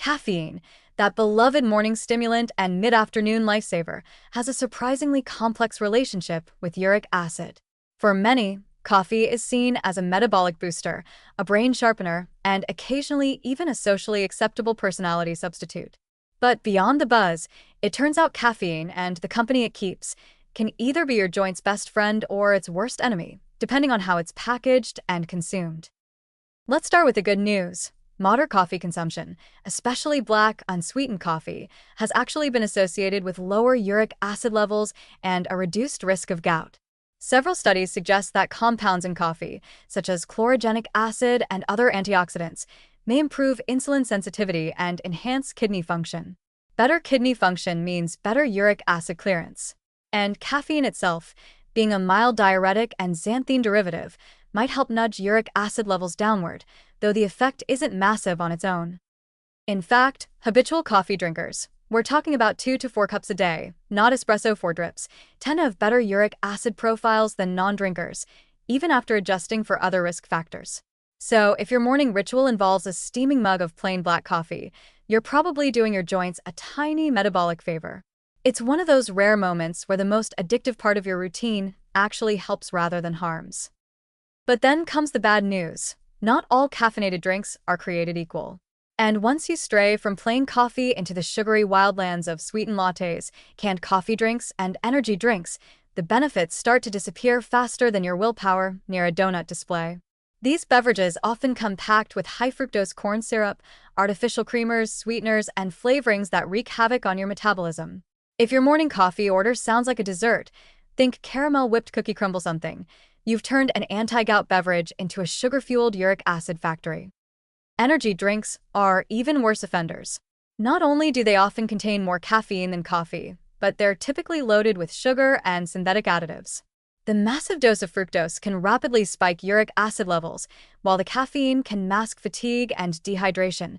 Caffeine, that beloved morning stimulant and mid-afternoon lifesaver, has a surprisingly complex relationship with uric acid. For many, coffee is seen as a metabolic booster, a brain sharpener, and occasionally even a socially acceptable personality substitute. But beyond the buzz, it turns out caffeine and the company it keeps can either be your joint's best friend or its worst enemy, depending on how it's packaged and consumed. Let's start with the good news. Modern coffee consumption, especially black, unsweetened coffee, has actually been associated with lower uric acid levels and a reduced risk of gout. Several studies suggest that compounds in coffee, such as chlorogenic acid and other antioxidants, may improve insulin sensitivity and enhance kidney function. Better kidney function means better uric acid clearance. And caffeine itself, being a mild diuretic and xanthine derivative, might help nudge uric acid levels downward, though the effect isn't massive on its own. In fact, habitual coffee drinkers, we're talking about 2 to 4 cups a day, not espresso 4 drips, tend to have better uric acid profiles than non-drinkers, even after adjusting for other risk factors. So, if your morning ritual involves a steaming mug of plain black coffee, you're probably doing your joints a tiny metabolic favor. It's one of those rare moments where the most addictive part of your routine actually helps rather than harms. But then comes the bad news. Not all caffeinated drinks are created equal. And once you stray from plain coffee into the sugary wildlands of sweetened lattes, canned coffee drinks, and energy drinks, the benefits start to disappear faster than your willpower near a donut display. These beverages often come packed with high-fructose corn syrup, artificial creamers, sweeteners, and flavorings that wreak havoc on your metabolism. If your morning coffee order sounds like a dessert, think caramel whipped cookie crumble something. You've turned an anti-gout beverage into a sugar-fueled uric acid factory. Energy drinks are even worse offenders. Not only do they often contain more caffeine than coffee, but they're typically loaded with sugar and synthetic additives. The massive dose of fructose can rapidly spike uric acid levels, while the caffeine can mask fatigue and dehydration,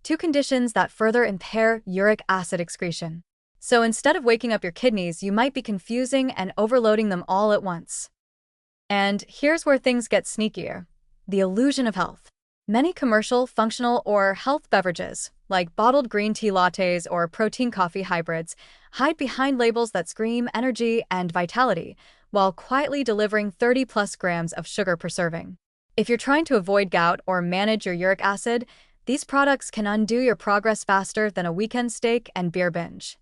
two conditions that further impair uric acid excretion. So instead of waking up your kidneys, you might be confusing and overloading them all at once. And here's where things get sneakier: the illusion of health. Many commercial, functional, or health beverages, like bottled green tea lattes or protein coffee hybrids, hide behind labels that scream energy and vitality, while quietly delivering 30+ grams of sugar per serving. If you're trying to avoid gout or manage your uric acid, these products can undo your progress faster than a weekend steak and beer binge.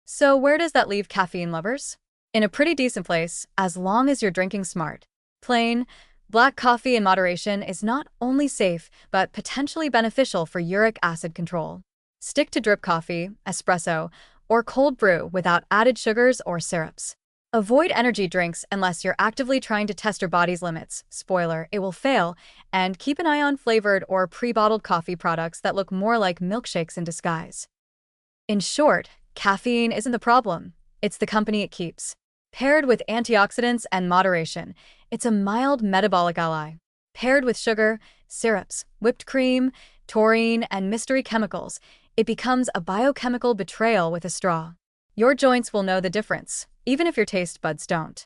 So where does that leave caffeine lovers? In a pretty decent place, as long as you're drinking smart. Plain, black coffee in moderation is not only safe, but potentially beneficial for uric acid control. Stick to drip coffee, espresso, or cold brew without added sugars or syrups. Avoid energy drinks unless you're actively trying to test your body's limits. Spoiler, it will fail. And keep an eye on flavored or pre-bottled coffee products that look more like milkshakes in disguise. In short, caffeine isn't the problem. It's the company it keeps. Paired with antioxidants and moderation, it's a mild metabolic ally. Paired with sugar, syrups, whipped cream, taurine, and mystery chemicals, it becomes a biochemical betrayal with a straw. Your joints will know the difference, even if your taste buds don't.